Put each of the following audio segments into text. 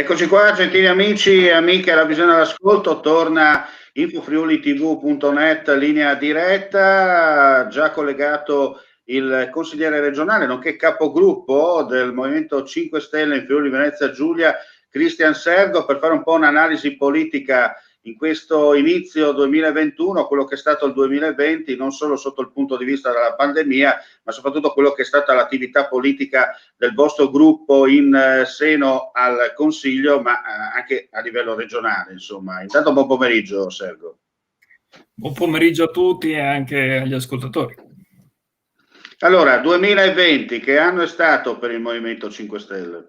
Eccoci qua, gentili amici e amiche alla visione all'ascolto, torna infofriulitv.net, linea diretta, già collegato il consigliere regionale, nonché capogruppo del Movimento 5 Stelle in Friuli Venezia Giulia, Cristian Sergo, per fare un po' un'analisi politica in questo inizio 2021, quello che è stato il 2020, non solo sotto il punto di vista della pandemia, ma soprattutto quello che è stata l'attività politica del vostro gruppo in seno al Consiglio, ma anche a livello regionale, insomma. Intanto buon pomeriggio, Sergo. Buon pomeriggio a tutti e anche agli ascoltatori. Allora, 2020, che anno è stato per il Movimento 5 Stelle?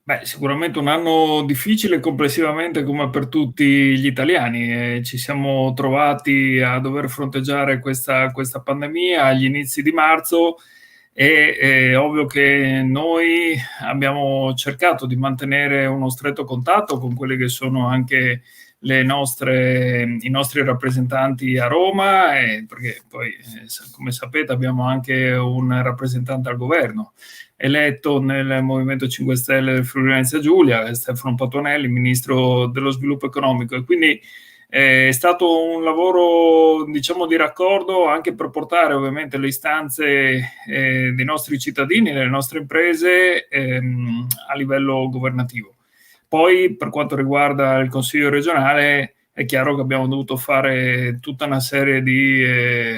Beh, sicuramente un anno difficile complessivamente come per tutti gli italiani. Ci siamo trovati a dover fronteggiare questa pandemia agli inizi di marzo e è ovvio che noi abbiamo cercato di mantenere uno stretto contatto con quelli che sono anche i nostri rappresentanti a Roma, perché poi, come sapete, abbiamo anche un rappresentante al governo eletto nel Movimento 5 Stelle del Friuli Venezia Giulia, Stefano Patuanelli, ministro dello sviluppo economico, e quindi è stato un lavoro, diciamo, di raccordo anche per portare ovviamente le istanze dei nostri cittadini, delle nostre imprese a livello governativo. Poi, per quanto riguarda il Consiglio regionale, è chiaro che abbiamo dovuto fare tutta una serie di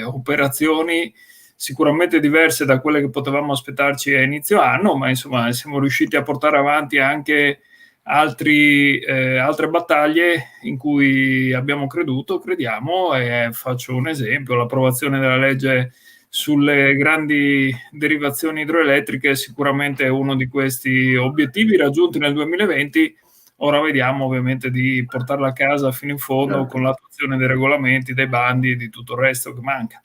operazioni sicuramente diverse da quelle che potevamo aspettarci a inizio anno, ma insomma siamo riusciti a portare avanti anche altre battaglie in cui abbiamo creduto, crediamo, e faccio un esempio: l'approvazione della legge sulle grandi derivazioni idroelettriche è sicuramente uno di questi obiettivi raggiunti nel 2020. Ora vediamo ovviamente di portarla a casa fino in fondo con l'attuazione dei regolamenti, dei bandi e di tutto il resto che manca.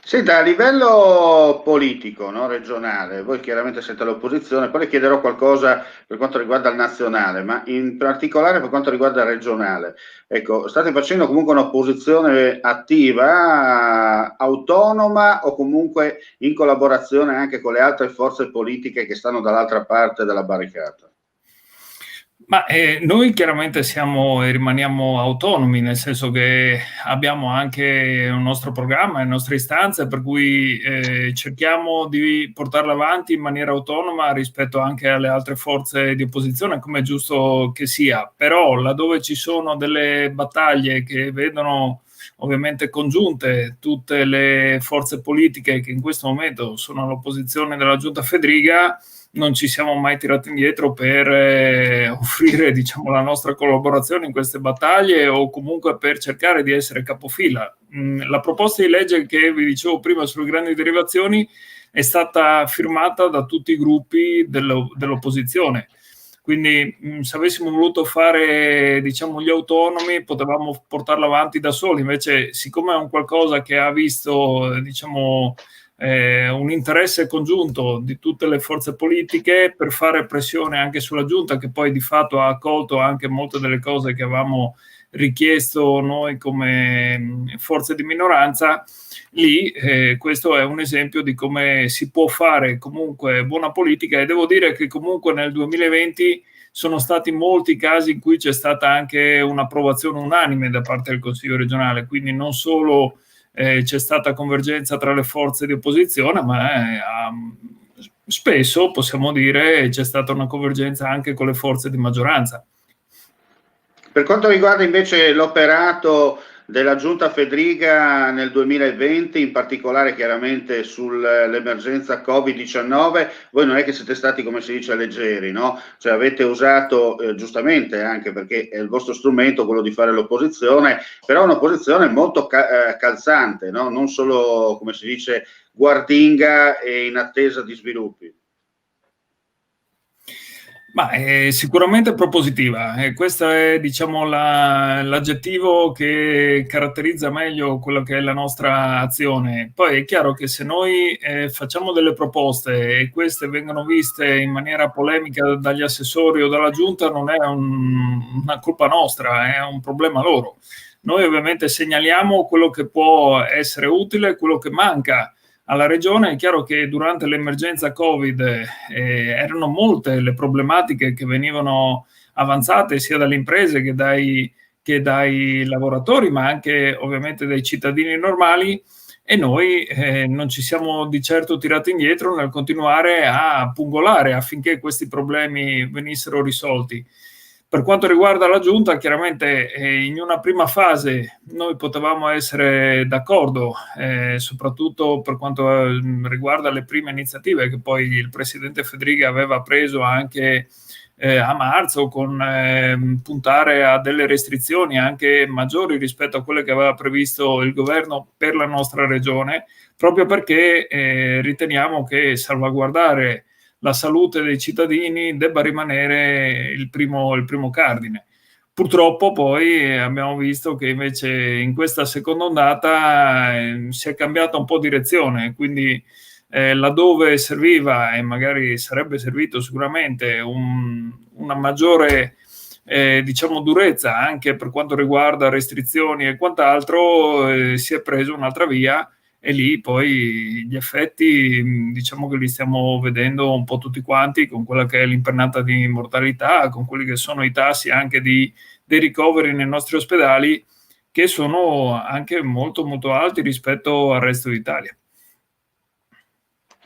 Senta, a livello politico, no, regionale, voi chiaramente siete all'opposizione, poi le chiederò qualcosa per quanto riguarda il nazionale, ma in particolare per quanto riguarda il regionale. Ecco, state facendo comunque un'opposizione attiva, autonoma o comunque in collaborazione anche con le altre forze politiche che stanno dall'altra parte della barricata? Ma noi chiaramente siamo e rimaniamo autonomi, nel senso che abbiamo anche un nostro programma, le nostre istanze, per cui cerchiamo di portarla avanti in maniera autonoma rispetto anche alle altre forze di opposizione, come è giusto che sia. Però laddove ci sono delle battaglie che vedono ovviamente congiunte tutte le forze politiche che in questo momento sono all'opposizione della Giunta Fedriga, non ci siamo mai tirati indietro per offrire, diciamo, la nostra collaborazione in queste battaglie o comunque per cercare di essere capofila. La proposta di legge che vi dicevo prima sulle grandi derivazioni è stata firmata da tutti i gruppi dell'opposizione. Quindi se avessimo voluto fare, diciamo, gli autonomi, potevamo portarla avanti da soli. Invece, siccome è un qualcosa che ha visto, diciamo, un interesse congiunto di tutte le forze politiche per fare pressione anche sulla Giunta, che poi di fatto ha accolto anche molte delle cose che avevamo richiesto noi come forze di minoranza, lì questo è un esempio di come si può fare comunque buona politica. E devo dire che comunque nel 2020 sono stati molti casi in cui c'è stata anche un'approvazione unanime da parte del Consiglio regionale, quindi non solo c'è stata convergenza tra le forze di opposizione, ma spesso, possiamo dire, c'è stata una convergenza anche con le forze di maggioranza. Per quanto riguarda invece l'operato della Giunta Fedriga nel 2020, in particolare chiaramente sull'emergenza Covid-19, voi non è che siete stati, come si dice, leggeri, no? Cioè avete usato, giustamente, anche perché è il vostro strumento quello di fare l'opposizione, però un'opposizione molto calzante, no? Non solo, come si dice, guardinga e in attesa di sviluppi. Ma è sicuramente propositiva, e questo è, diciamo, l'aggettivo che caratterizza meglio quello che è la nostra azione. Poi è chiaro che se noi facciamo delle proposte e queste vengono viste in maniera polemica dagli assessori o dalla Giunta, non è una colpa nostra, è un problema loro. Noi ovviamente segnaliamo quello che può essere utile, quello che manca alla regione. È chiaro che durante l'emergenza Covid erano molte le problematiche che venivano avanzate sia dalle imprese che dai lavoratori, ma anche ovviamente dai cittadini normali, e noi non ci siamo di certo tirati indietro nel continuare a pungolare affinché questi problemi venissero risolti. Per quanto riguarda la Giunta, chiaramente in una prima fase noi potevamo essere d'accordo, soprattutto per quanto riguarda le prime iniziative che poi il Presidente Fedriga aveva preso anche a marzo, con puntare a delle restrizioni anche maggiori rispetto a quelle che aveva previsto il governo per la nostra regione, proprio perché riteniamo che salvaguardare la salute dei cittadini debba rimanere il primo cardine. Purtroppo poi abbiamo visto che invece in questa seconda ondata si è cambiata un po' direzione, quindi laddove serviva, e magari sarebbe servito sicuramente una maggiore diciamo durezza anche per quanto riguarda restrizioni e quant'altro, si è preso un'altra via, e lì poi gli effetti diciamo che li stiamo vedendo un po' tutti quanti, con quella che è l'impennata di mortalità, con quelli che sono i tassi anche dei ricoveri nei nostri ospedali, che sono anche molto molto alti rispetto al resto d'Italia.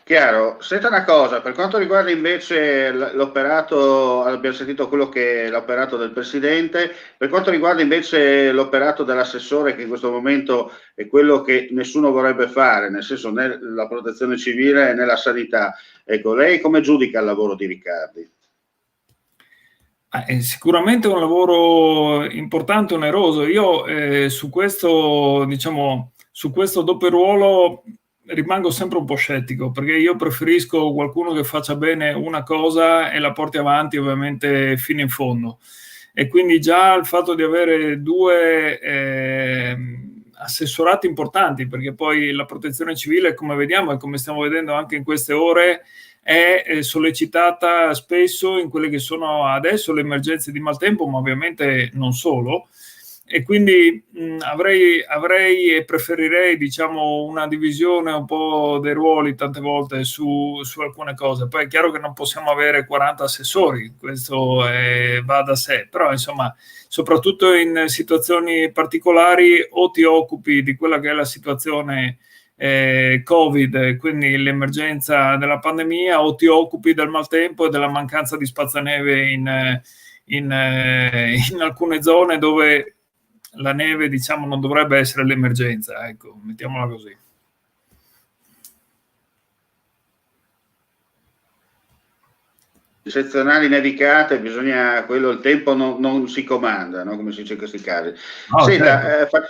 Chiaro. Senta una cosa, per quanto riguarda invece l'operato, abbiamo sentito quello che è l'operato del Presidente, per quanto riguarda invece l'operato dell'assessore, che in questo momento è quello che nessuno vorrebbe fare, nel senso né la protezione civile né la sanità, ecco, lei come giudica il lavoro di Riccardi? È sicuramente un lavoro importante, oneroso. Io su questo, diciamo, su questo doppio ruolo rimango sempre un po' scettico, perché io preferisco qualcuno che faccia bene una cosa e la porti avanti ovviamente fino in fondo. E quindi già il fatto di avere due assessorati importanti, perché poi la protezione civile, come vediamo e come stiamo vedendo anche in queste ore, è sollecitata spesso in quelle che sono adesso le emergenze di maltempo, ma ovviamente non solo. E quindi avrei e preferirei, diciamo, una divisione un po' dei ruoli tante volte su alcune cose. Poi è chiaro che non possiamo avere 40 assessori, questo va da sé, però insomma, soprattutto in situazioni particolari, o ti occupi di quella che è la situazione Covid, quindi l'emergenza della pandemia, o ti occupi del maltempo e della mancanza di spazzaneve in alcune zone dove la neve, diciamo, non dovrebbe essere l'emergenza, ecco, mettiamola così. Eccezionali nevicate, bisogna, quello, il tempo non si comanda, no? Come si dice in questi casi. Oh, Senta, certo.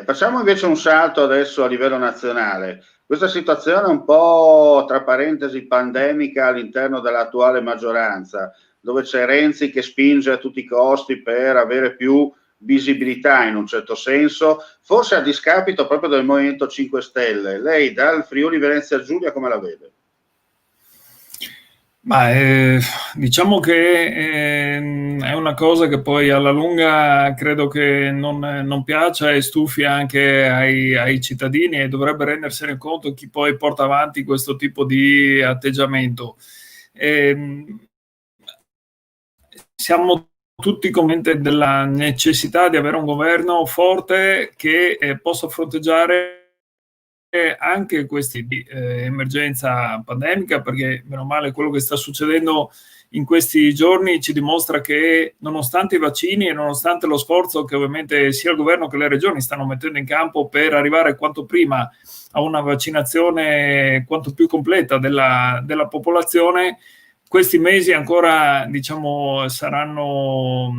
facciamo invece un salto adesso a livello nazionale. Questa situazione un po', tra parentesi, pandemica all'interno dell'attuale maggioranza, dove c'è Renzi che spinge a tutti i costi per avere più visibilità in un certo senso, forse a discapito proprio del Movimento 5 Stelle. Lei dal Friuli Venezia Giulia come la vede? Ma diciamo che è una cosa che poi alla lunga credo che non piaccia e stufi anche ai cittadini, e dovrebbe rendersene conto chi poi porta avanti questo tipo di atteggiamento. Siamo tutti convinti della necessità di avere un governo forte che possa fronteggiare anche questi di emergenza pandemica, perché meno male quello che sta succedendo in questi giorni ci dimostra che, nonostante i vaccini e nonostante lo sforzo che ovviamente sia il governo che le regioni stanno mettendo in campo per arrivare quanto prima a una vaccinazione quanto più completa della popolazione, questi mesi ancora, diciamo, saranno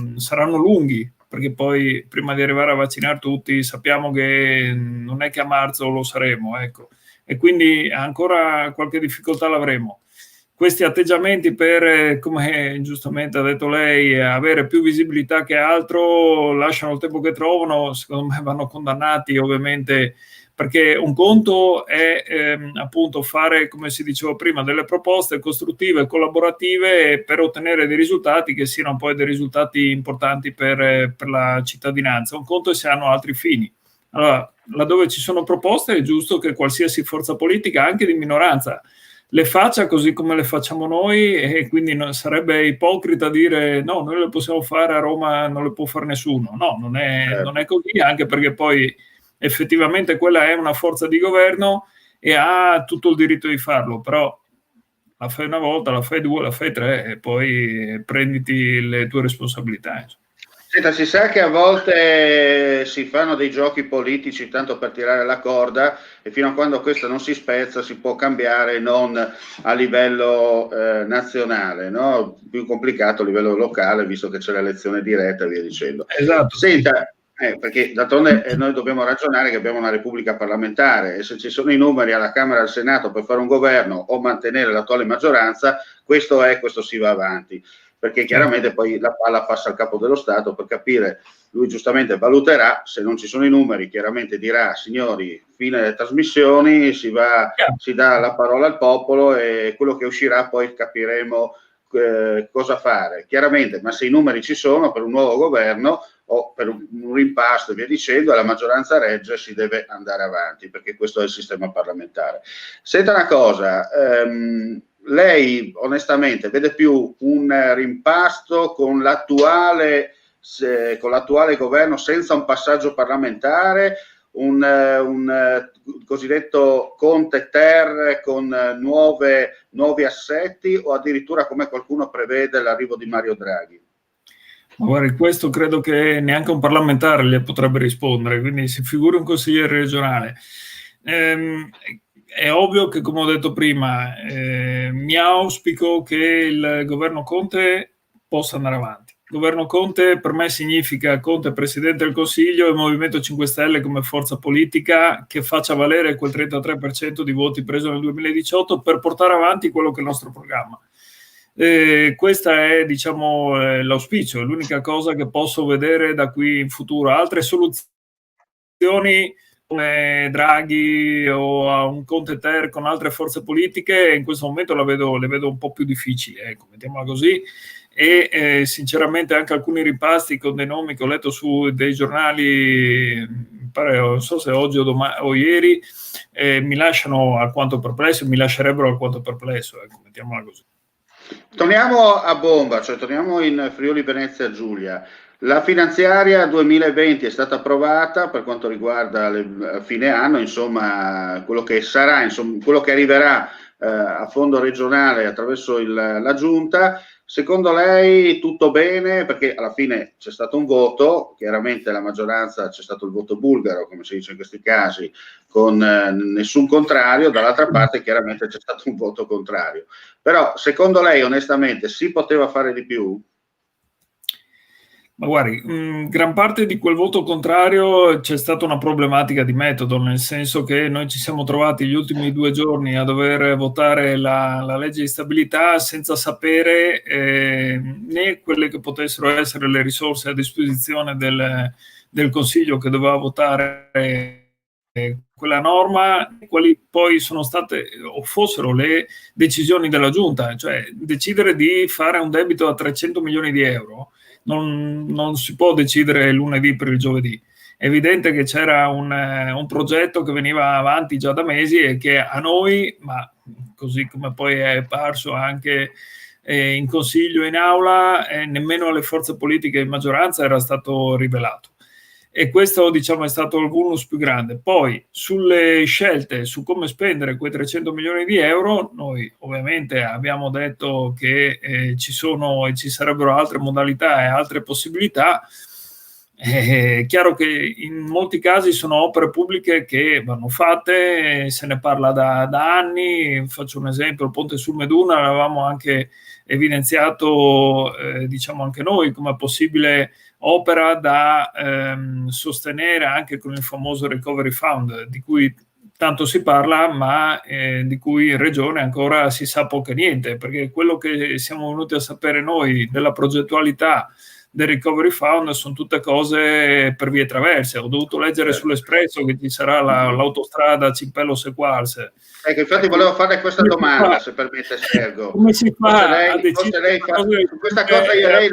lunghi, perché poi prima di arrivare a vaccinare tutti sappiamo che non è che a marzo lo saremo, ecco. E quindi ancora qualche difficoltà l'avremo. Questi atteggiamenti per, come giustamente ha detto lei, avere più visibilità che altro, lasciano il tempo che trovano, secondo me vanno condannati ovviamente, perché un conto è appunto fare, come si diceva prima, delle proposte costruttive e collaborative per ottenere dei risultati che siano poi dei risultati importanti per la cittadinanza. Un conto è se hanno altri fini, Allora, laddove ci sono proposte è giusto che qualsiasi forza politica, anche di minoranza, le faccia così come le facciamo noi, e quindi sarebbe ipocrita dire no, noi le possiamo fare, a Roma non le può fare nessuno. No, non è così, anche perché poi effettivamente quella è una forza di governo e ha tutto il diritto di farlo, però la fai una volta, la fai due, la fai tre e poi prenditi le tue responsabilità. Insomma. Senta, si sa che a volte si fanno dei giochi politici tanto per tirare la corda, e fino a quando questa non si spezza si può cambiare, non a livello nazionale, no? Più complicato a livello locale, visto che c'è l'elezione diretta e via dicendo. Esatto. Senta, perché d'altronde noi dobbiamo ragionare che abbiamo una repubblica parlamentare, e se ci sono i numeri alla Camera e al Senato per fare un governo o mantenere l'attuale maggioranza, questo si va avanti, perché chiaramente poi la palla passa al capo dello Stato per capire, lui giustamente valuterà, se non ci sono i numeri chiaramente dirà signori, fine delle trasmissioni, si dà la parola al popolo e quello che uscirà poi capiremo cosa fare. Chiaramente, ma se i numeri ci sono per un nuovo governo o per un rimpasto e via dicendo, la maggioranza regge, si deve andare avanti, perché questo è il sistema parlamentare. Senta una cosa, lei onestamente vede più un rimpasto con l'attuale governo senza un passaggio parlamentare, un cosiddetto Conte Ter con nuovi assetti, o addirittura, come qualcuno prevede, l'arrivo di Mario Draghi? Ma guardi, questo credo che neanche un parlamentare le potrebbe rispondere, quindi si figuri un consigliere regionale. È ovvio che, come ho detto prima, mi auspico che il governo Conte possa andare avanti. Il governo Conte per me significa Conte Presidente del Consiglio e Movimento 5 Stelle come forza politica che faccia valere quel 33% di voti preso nel 2018 per portare avanti quello che è il nostro programma. Questa è, diciamo, l'auspicio, è l'unica cosa che posso vedere da qui in futuro. Altre soluzioni come Draghi o a un Conte Ter con altre forze politiche in questo momento le vedo un po' più difficili, ecco, mettiamola così, e sinceramente anche alcuni ripasti con dei nomi che ho letto su dei giornali, non so se oggi o ieri, mi lasciano alquanto perplesso, mi lascerebbero alquanto perplesso, ecco, mettiamola così. Torniamo a bomba, cioè torniamo in Friuli Venezia Giulia. La finanziaria 2020 è stata approvata per quanto riguarda fine anno, insomma, quello che sarà, insomma, quello che arriverà a fondo regionale attraverso la giunta. Secondo lei tutto bene? Perché alla fine c'è stato un voto, chiaramente la maggioranza, c'è stato il voto bulgaro, come si dice in questi casi, con nessun contrario, dall'altra parte chiaramente c'è stato un voto contrario. Però secondo lei onestamente si poteva fare di più? Ma guardi, gran parte di quel voto contrario c'è stata una problematica di metodo, nel senso che noi ci siamo trovati gli ultimi 2 giorni a dover votare la legge di stabilità senza sapere né quelle che potessero essere le risorse a disposizione del Consiglio che doveva votare quella norma, quali poi sono state o fossero le decisioni della Giunta, cioè decidere di fare un debito a 300 milioni di euro. Non si può decidere lunedì per il giovedì. È evidente che c'era un progetto che veniva avanti già da mesi e che a noi, ma così come poi è parso anche in consiglio e in aula, nemmeno alle forze politiche in maggioranza era stato rivelato. E questo, diciamo, è stato il vulnus più grande. Poi sulle scelte su come spendere quei 300 milioni di euro, noi ovviamente abbiamo detto che ci sono e ci sarebbero altre modalità e altre possibilità. È chiaro che in molti casi sono opere pubbliche che vanno fatte, se ne parla da anni. Faccio un esempio: il ponte sul Meduna l'avevamo anche evidenziato, diciamo anche noi, come possibile opera da sostenere anche con il famoso Recovery Fund, di cui tanto si parla, ma di cui in regione ancora si sa poco e niente, perché quello che siamo venuti a sapere noi della progettualità del Recovery Fund sono tutte cose per vie traverse. Ho dovuto leggere sull'Espresso che ci sarà l'autostrada Cimpello-Sequarse. Ecco, infatti volevo fare questa domanda, se permette Sergio. Come si fa a decidere questa cosa io e lei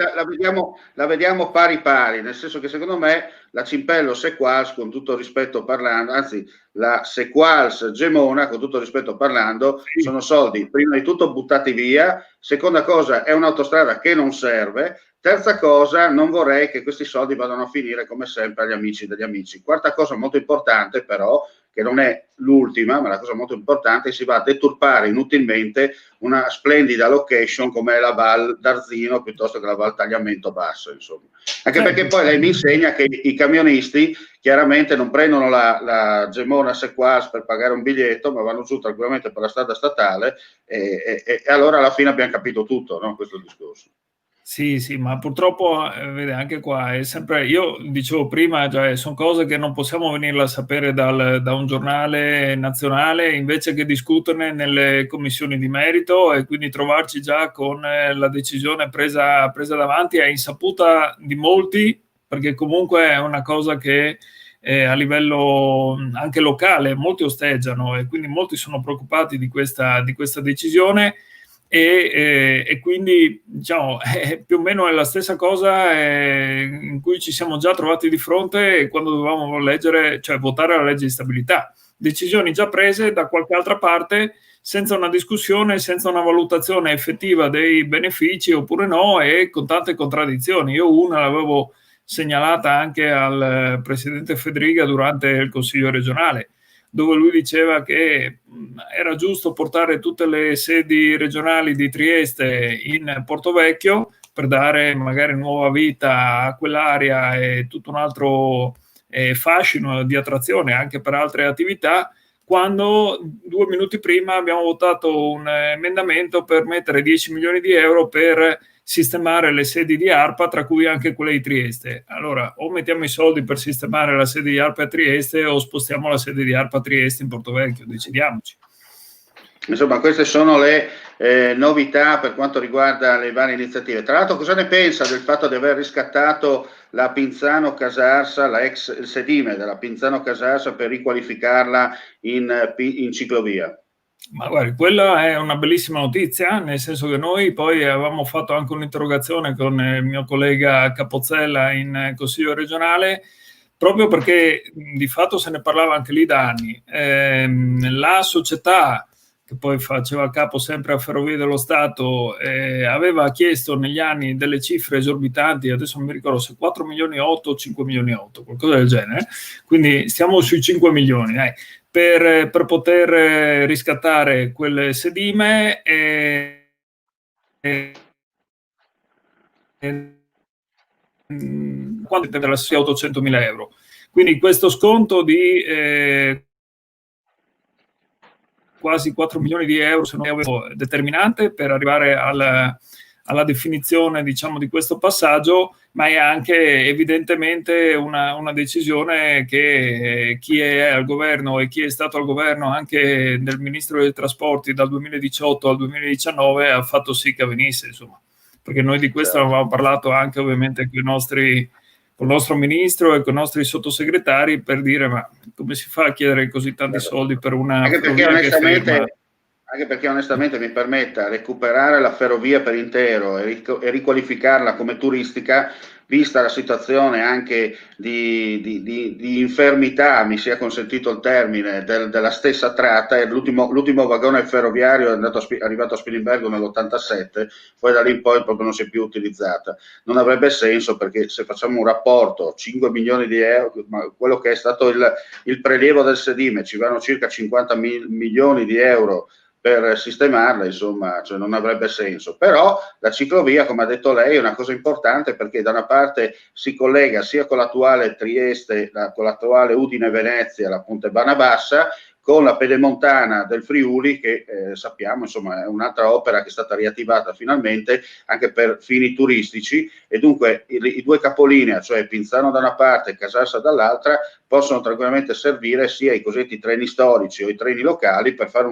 la vediamo pari pari, nel senso che secondo me la Cimpello Sequals, con tutto rispetto parlando, anzi la Sequals Gemona, con tutto rispetto parlando, sono soldi prima di tutto buttati via, seconda cosa è un'autostrada che non serve, terza cosa non vorrei che questi soldi vadano a finire come sempre agli amici degli amici. Quarta cosa molto importante però, che non è l'ultima, ma la cosa molto importante, si va a deturpare inutilmente una splendida location come la Val d'Arzino piuttosto che la Val Tagliamento Basso, insomma. Anche perché poi lei mi insegna che i camionisti chiaramente non prendono la Gemona Sequas per pagare un biglietto, ma vanno giù tranquillamente per la strada statale e allora alla fine abbiamo capito tutto, no? Questo è il discorso. Sì, sì, ma purtroppo vede, anche qua è sempre, io dicevo prima, cioè, sono cose che non possiamo venirle a sapere da un giornale nazionale invece che discuterne nelle commissioni di merito e quindi trovarci già con la decisione presa davanti a insaputa di molti, perché comunque è una cosa che a livello anche locale molti osteggiano e quindi molti sono preoccupati di questa decisione. E quindi diciamo più o meno è la stessa cosa in cui ci siamo già trovati di fronte quando dovevamo leggere, cioè votare la legge di stabilità, decisioni già prese da qualche altra parte senza una discussione, senza una valutazione effettiva dei benefici oppure no, e con tante contraddizioni. Io una l'avevo segnalata anche al presidente Fedriga durante il Consiglio regionale, dove lui diceva che era giusto portare tutte le sedi regionali di Trieste in Portovecchio per dare magari nuova vita a quell'area e tutto un altro fascino di attrazione anche per altre attività, quando 2 minuti prima abbiamo votato un emendamento per mettere 10 milioni di euro per sistemare le sedi di ARPA, tra cui anche quelle di Trieste. Allora, o mettiamo i soldi per sistemare la sede di ARPA a Trieste o spostiamo la sede di ARPA a Trieste in Portovecchio, decidiamoci. Insomma, queste sono le novità per quanto riguarda le varie iniziative. Tra l'altro, cosa ne pensa del fatto di aver riscattato la Pinzano Casarsa, il sedime della Pinzano Casarsa, per riqualificarla in ciclovia? Ma guardi, quella è una bellissima notizia, nel senso che noi poi avevamo fatto anche un'interrogazione con il mio collega Capozzella in Consiglio regionale, proprio perché di fatto se ne parlava anche lì da anni. La società, che poi faceva capo sempre a Ferrovie dello Stato, aveva chiesto negli anni delle cifre esorbitanti, adesso non mi ricordo se 4 milioni 8 o 5 milioni 8, qualcosa del genere, quindi stiamo sui 5 milioni. Per poter riscattare quel sedime quando della 800.000 euro. Quindi questo sconto di quasi 4 milioni di euro, se non avevo, determinante per arrivare alla definizione, diciamo, di questo passaggio, ma è anche evidentemente una decisione che chi è al governo e chi è stato al governo anche del Ministro dei Trasporti dal 2018 al 2019 ha fatto sì che avvenisse, insomma, perché noi di questo avevamo parlato anche ovviamente con il nostro ministro e con i nostri sottosegretari per dire ma come si fa a chiedere così tanti soldi per una ferrovia che ferma? Anche perché onestamente mi permetta, recuperare la ferrovia per intero e riqualificarla come turistica, vista la situazione anche di infermità, mi sia consentito il termine, della stessa tratta, l'ultimo vagone ferroviario è arrivato a Spilimbergo nell'87, poi da lì in poi proprio non si è più utilizzata. Non avrebbe senso, perché se facciamo un rapporto, 5 milioni di euro, ma quello che è stato il prelievo del sedime, ci vanno circa 50 milioni di euro per sistemarla, insomma, cioè non avrebbe senso. Però la ciclovia, come ha detto lei, è una cosa importante, perché da una parte si collega sia con l'attuale Trieste, con l'attuale Udine-Venezia, la Ponte Bana-Bassa, con la Pedemontana del Friuli, che sappiamo, insomma, è un'altra opera che è stata riattivata finalmente anche per fini turistici, e dunque i due capolinea, cioè Pinzano da una parte e Casarsa dall'altra, possono tranquillamente servire sia i cosiddetti treni storici o i treni locali per fare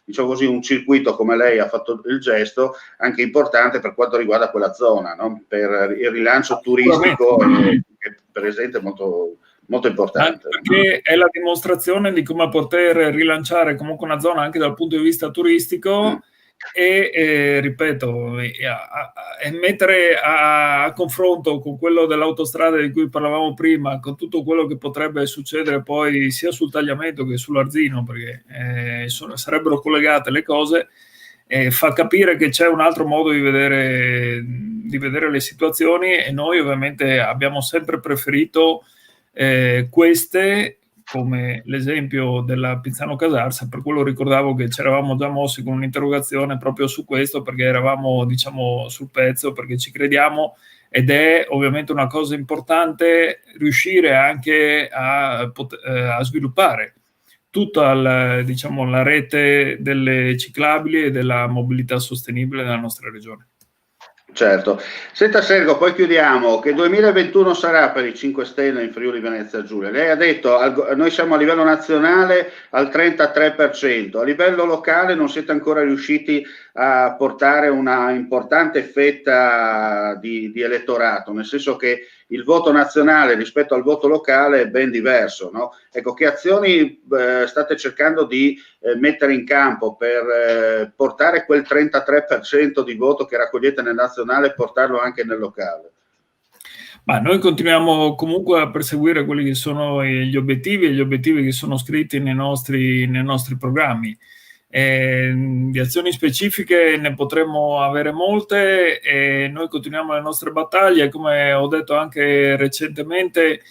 diciamo così, un circuito, come lei ha fatto il gesto, anche importante per quanto riguarda quella zona, no? Per il rilancio turistico che per esempio è molto importante. Perché è la dimostrazione di come poter rilanciare comunque una zona anche dal punto di vista turistico e ripeto, e mettere a confronto con quello dell'autostrada di cui parlavamo prima, con tutto quello che potrebbe succedere poi sia sul tagliamento che sull'Arzino, perché sarebbero collegate le cose, fa capire che c'è un altro modo di vedere le situazioni, e noi ovviamente abbiamo sempre preferito queste, come l'esempio della Pizzano Casarsa. Per quello ricordavo che ci eravamo già mossi con un'interrogazione proprio su questo, perché eravamo, diciamo, sul pezzo, perché ci crediamo, ed è ovviamente una cosa importante riuscire anche a sviluppare tutta diciamo, la rete delle ciclabili e della mobilità sostenibile nella nostra regione. Certo. Senta Sergio, poi chiudiamo. Che 2021 sarà per i 5 Stelle in Friuli Venezia Giulia? Lei ha detto noi siamo a livello nazionale al 33%, a livello locale non siete ancora riusciti a portare una importante fetta di elettorato, nel senso che il voto nazionale rispetto al voto locale è ben diverso, no? Ecco, che azioni state cercando di mettere in campo per portare quel 33% di voto che raccogliete nel nazionale e portarlo anche nel locale? Ma noi continuiamo comunque a perseguire quelli che sono gli obiettivi che sono scritti nei nostri programmi. Di azioni specifiche ne potremmo avere molte, e noi continuiamo le nostre battaglie, come ho detto anche recentemente.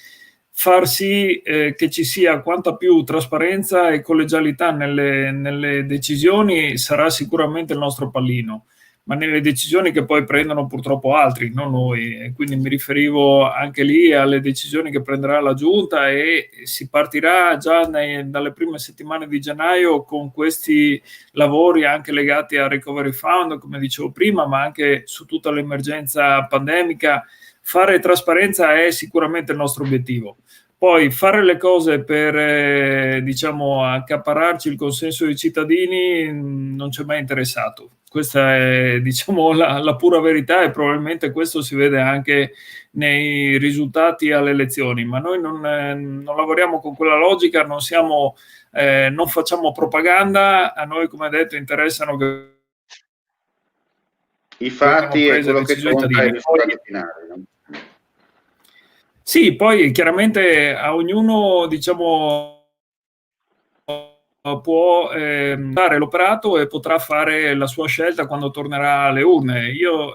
Far sì che ci sia quanta più trasparenza e collegialità nelle decisioni sarà sicuramente il nostro pallino, ma nelle decisioni che poi prendono purtroppo altri, non noi. E quindi mi riferivo anche lì alle decisioni che prenderà la Giunta, e si partirà già dalle prime settimane di gennaio con questi lavori anche legati al Recovery Fund, come dicevo prima, ma anche su tutta l'emergenza pandemica. Fare trasparenza è sicuramente il nostro obiettivo. Poi fare le cose per diciamo accaparrarci il consenso dei cittadini non ci è mai interessato. Questa è, diciamo, la pura verità, e probabilmente questo si vede anche nei risultati alle elezioni. Ma noi non lavoriamo con quella logica, non facciamo propaganda. A noi, come detto, interessano che i fatti e quello che conta è il risultato finale, no? Sì, poi chiaramente a ognuno, diciamo, può fare l'operato e potrà fare la sua scelta quando tornerà alle urne. Io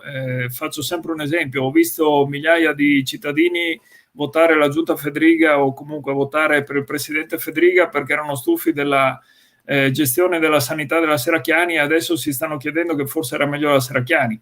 faccio sempre un esempio: ho visto migliaia di cittadini votare la Giunta Fedriga, o comunque votare per il presidente Fedriga, perché erano stufi della gestione della sanità della Serracchiani, e adesso si stanno chiedendo che forse era meglio la Serracchiani.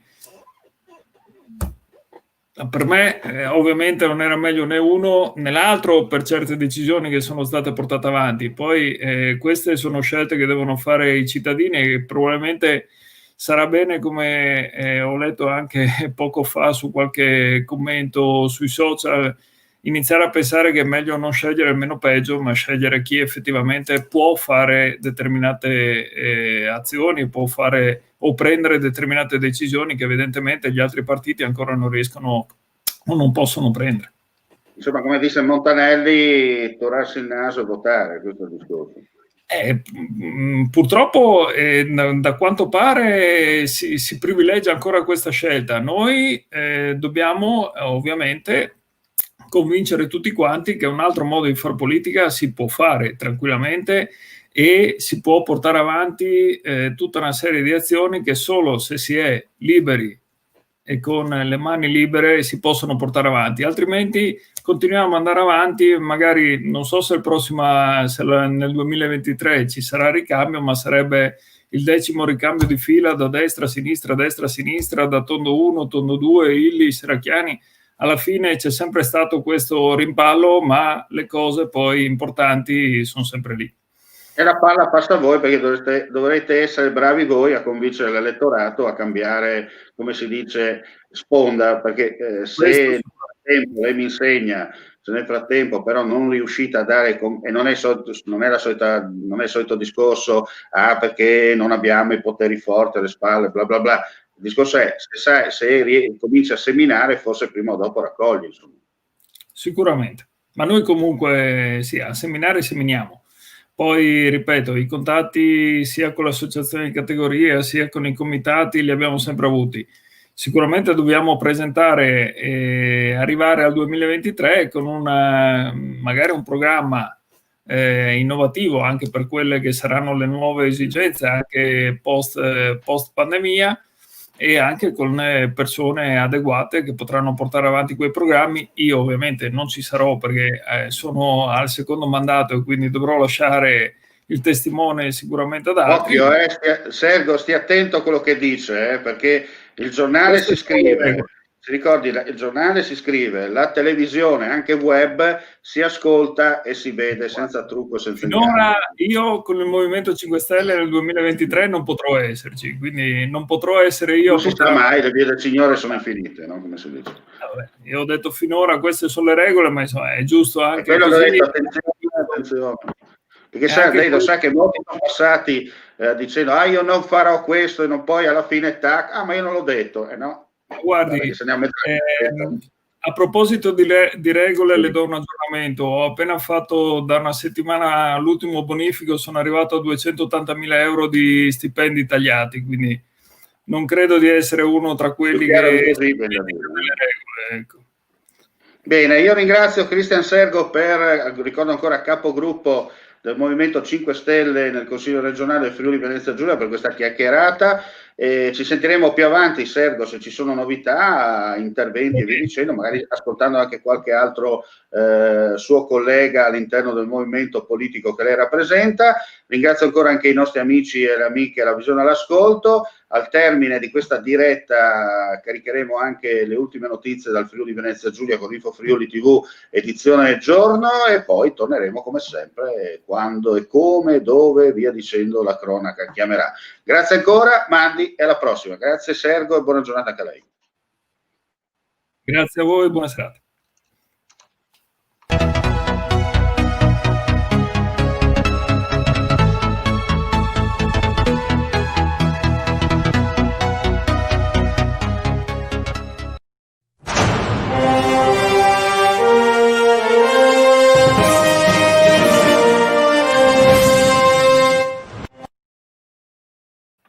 Per me ovviamente non era meglio né uno né l'altro per certe decisioni che sono state portate avanti. Poi queste sono scelte che devono fare i cittadini, e probabilmente sarà bene, come ho letto anche poco fa su qualche commento sui social, iniziare a pensare che è meglio non scegliere il meno peggio, ma scegliere chi effettivamente può fare determinate azioni, può fare o prendere determinate decisioni che evidentemente gli altri partiti ancora non riescono o non possono prendere. Insomma, come disse Montanelli, torarsi il naso e votare, questo è il discorso. Purtroppo da quanto pare si privilegia ancora questa scelta. Noi dobbiamo ovviamente convincere tutti quanti che un altro modo di fare politica si può fare tranquillamente, e si può portare avanti tutta una serie di azioni che solo se si è liberi e con le mani libere si possono portare avanti. Altrimenti continuiamo ad andare avanti, magari non so se nel 2023 ci sarà ricambio, ma sarebbe il 10° ricambio di fila da destra a sinistra, da Tondo 1, Tondo 2, Illy, Serracchiani. Alla fine c'è sempre stato questo rimpallo, ma le cose poi importanti sono sempre lì. E la palla passa a voi, perché dovrete essere bravi voi a convincere l'elettorato a cambiare, come si dice, sponda, perché se nel frattempo lei mi insegna, se nel frattempo però non riuscite a dare, e non è il solito discorso, perché non abbiamo i poteri forti alle spalle, bla bla bla. Il discorso è, se cominci a seminare, forse prima o dopo raccogli, insomma. Sicuramente, ma noi comunque sì, a seminare seminiamo. Poi, ripeto, i contatti sia con l'associazione di categoria sia con i comitati li abbiamo sempre avuti. Sicuramente dobbiamo presentare e arrivare al 2023 con magari un programma innovativo anche per quelle che saranno le nuove esigenze anche post pandemia, e anche con persone adeguate che potranno portare avanti quei programmi. Io ovviamente non ci sarò perché sono al secondo mandato e quindi dovrò lasciare il testimone sicuramente ad altri. Occhio, Sergio, stia attento a quello che dice, perché il giornale si scrive, si ricordi, il giornale si scrive, la televisione, anche web, si ascolta e si vede senza trucco, senza finora io con il Movimento 5 Stelle nel 2023 non potrò esserci, quindi non potrò essere io. Non si sa mai, le vie del Signore sono infinite, no? Come si dice. Vabbè, io ho detto finora queste sono le regole, ma insomma è giusto anche quello così. Detto, attenzione. Perché lei lo sa che molti sono passati dicendo io non farò questo, e non, poi alla fine tac, ma io non l'ho detto, no. Guardi, a proposito di regole, le do un aggiornamento. Ho appena fatto da una settimana l'ultimo bonifico, sono arrivato a 280.000 euro di stipendi tagliati, quindi non credo di essere uno tra quelli che le regole, ecco. Bene, io ringrazio Cristian Sergo ricordo ancora, capogruppo del Movimento 5 Stelle nel Consiglio regionale del Friuli Venezia Giulia, per questa chiacchierata. Ci sentiremo più avanti, Sergo, se ci sono novità, interventi e via dicendo, magari ascoltando anche qualche altro suo collega all'interno del movimento politico che lei rappresenta. Ringrazio ancora anche i nostri amici e le amiche alla visione e all'ascolto. Al termine di questa diretta caricheremo anche le ultime notizie dal Friuli Venezia Giulia con Info Friuli TV edizione giorno, e poi torneremo come sempre quando e come, dove, via dicendo, la cronaca chiamerà. Grazie ancora, Mandi, e alla prossima. Grazie Sergo e buona giornata anche a lei. Grazie a voi, buona serata.